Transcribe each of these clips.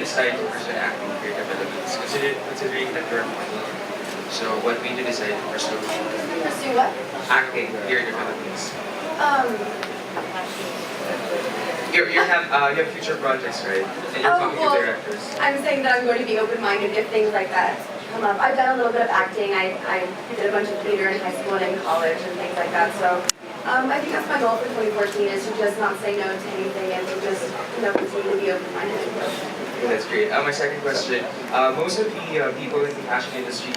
decide to pursue acting here in the Philippines? Considering that you're a model. So what made you decide to pursue Pursue what? acting here in the Philippines? Um, You have future projects, right? And you're talking to directors. I'm saying that I'm going to be open-minded if things like that come up. I've done a little bit of acting. I did a bunch of theater in high school and in college and things like that. So I think that's my goal for 2014 is to just not say no to anything and to just continue to be open-minded. That's great. My second question, most of the people in the fashion industry,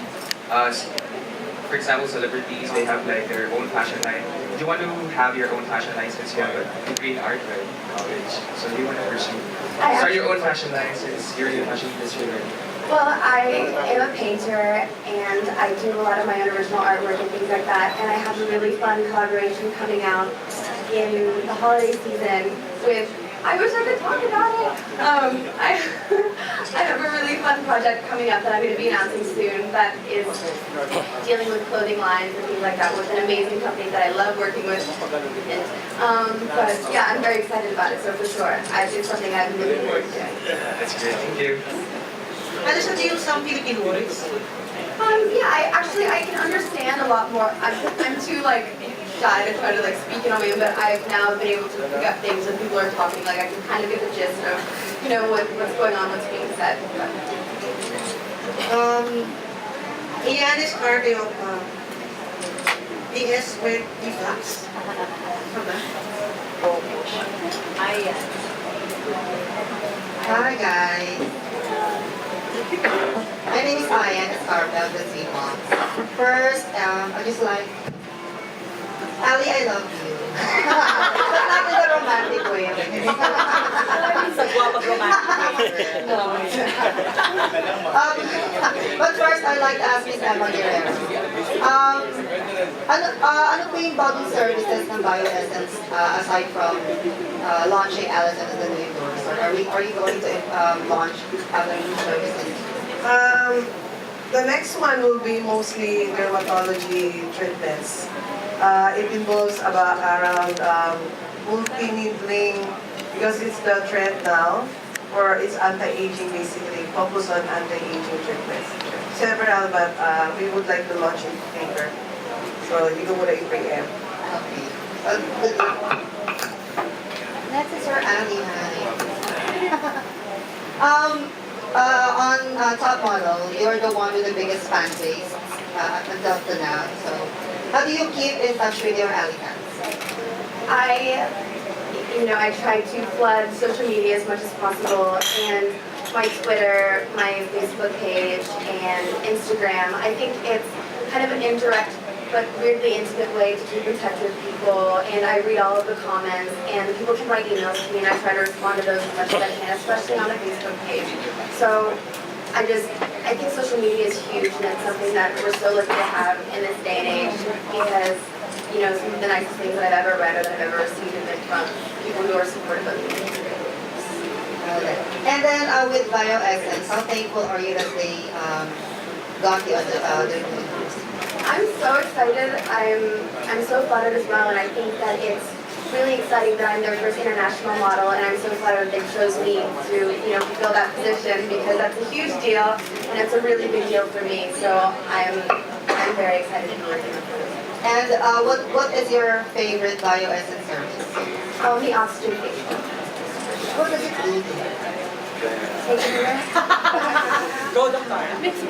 for example, celebrities, they have like their own fashion line. Do you want to have your own fashion line since you have a degree in art right, in college? So do you want to pursue start your own fashion line since you're in the fashion industry right? Well, I am a painter and I do a lot of my own original artwork and things like that. And I have a really fun collaboration coming out in the holiday season with, I wish I could talk about it. I have a really fun project coming up that I'm going to be announcing soon that is dealing with clothing lines and things like that with an amazing company that I love working with. But yeah, I'm very excited about it, so for sure. It's something I've been looking forward to doing. That's great, thank you. Allison, do you use some Filipino words? Yeah, I can understand a lot more. I'm too shy to try to speak it on my own, but I've now been able to pick up things when people are talking. I can kind of get the gist of what's going on, what's being said. Iyan is part of DS with D-Flax. Hi guys. My name is Ian Escarpel, the Sweet Mom. First, I just like Ali, I love you. But not in the romantic way. Sa guwapag romantic way. But first, I'd like to ask Miss Emma Guerrero. Ano po yung bagong services ng bioessence aside from launching Allison as the new endorser? Are you going to launch other new services? The next one will be mostly dermatology treatments. It involves around multi-needling because it's the trend now, or it's anti-aging basically, focus on anti-aging treatments. Several, but we would like to launch it later. So hindi ko muna i-preempt. Okay. Next is our Ali. On Top Model, you're the one with the biggest fan base until now. So, how do you keep in touch with your Ali fans? I try to flood social media as much as possible, and my Twitter, my Facebook page, and Instagram. I think it's kind of an indirect but weirdly intimate way to keep in touch with people, and I read all of the comments, and people can write emails to me, and I try to respond to those as much as I can, especially on the Facebook page. So I think social media is huge, and it's something that we're so lucky to have in this day and age, because some of the nicest things that I've ever read or that I've ever received have been from people who are supportive of me. And then with bioessence, how thankful are you that they got you on the I'm so excited. I'm so flattered as well, and I think that it's really exciting that I'm their first international model, and I'm so flattered they chose me to fulfill that position, because that's a huge deal, and it's a really big deal for me. So I'm very excited to be working with them. And what is your favorite bioessence service? Oh, the oxygen facial. What does it do? Go, Doctor.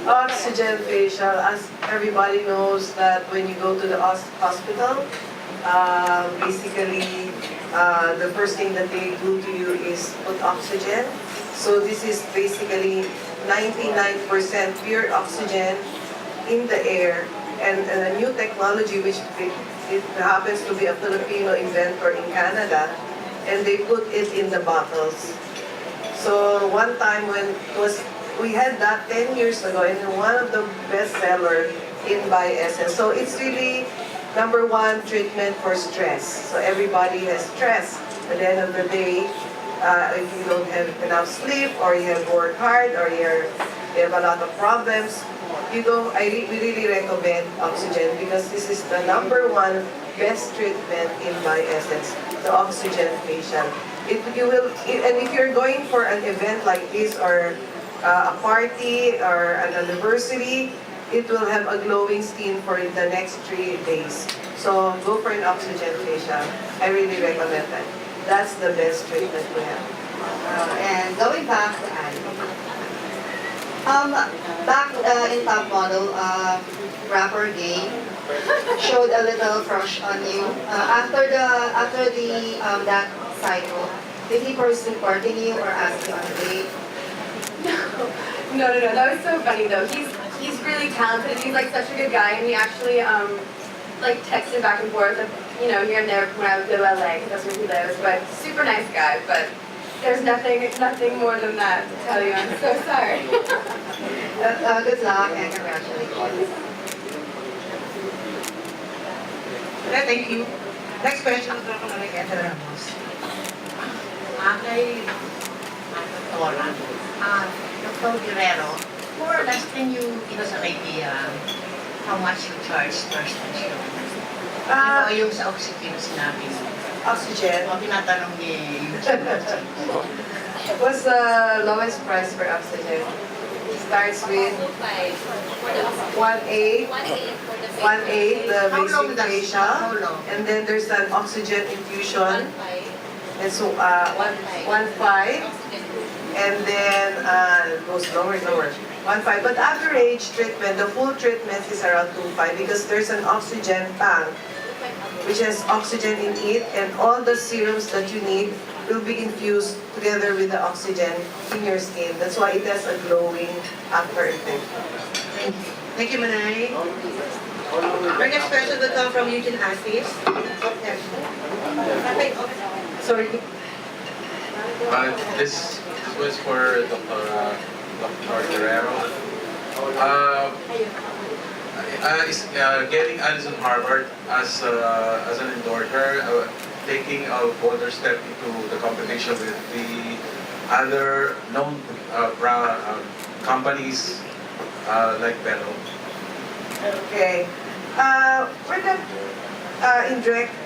Oxygen facial, as everybody knows that when you go to the hospital, basically the first thing that they do to you is put oxygen. So this is basically 99% pure oxygen in the air, and a new technology which it happens to be a Filipino inventor in Canada, and they put it in the bottles. So one time we had that 10 years ago, and one of the best sellers in bioessence. So it's really #1 treatment for stress. So everybody has stress. At the end of the day, if you don't have enough sleep, or you have worked hard, or you have a lot of problems, we really recommend oxygen, because this is the #1 best treatment in bioessence, the oxygen facial. And if you're going for an event like this or a party or an anniversary, it will have a glowing skin for the next 3 days. So go for an oxygen facial. I really recommend that. That's the best treatment we have. And going back to Annie. Back in Top Model, rapper Gay showed a little crush on you. After the that cycle, did he pursue courting you or ask you on a date? No. That was so funny though. He's really talented. He's like such a good guy, and we actually like texted back and forth, here and there when I would go to LA, because that's where he lives. But super nice guy. But there's nothing more than that to tell you. I'm so sorry. Good luck and congratulations. Okay, thank you. Next question will come from Angela Ramos. Kay Doctora, Dr. Guerrero, more or less can you give us an idea how much you charge per station? Yung sa oxygen sinabi mo. Oxygen. O tinatanong ni YouTube. What's the lowest price for oxygen? Starts with 1.8, 1.8 the How long basic does- facial, how long? and then there's an oxygen infusion, and so 1.5, and then it goes lower. 1.5. But average treatment, the full treatment is around 2.5 because there's an oxygen tank which has oxygen in it, and all the serums that you need will be infused together with the oxygen in your skin. That's why it has a glowing after effect. Thank you. Thank you, Manay. Our next question will come from Eugene Assis. Sorry. This was for Dr. Guerrero. Is getting Allison Harvard as an endorser, taking a bolder step into the competition with the other known companies like Bello. Okay. We're not in direct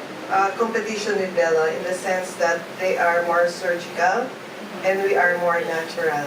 competition with Bella in the sense that they are more surgical and we are more natural.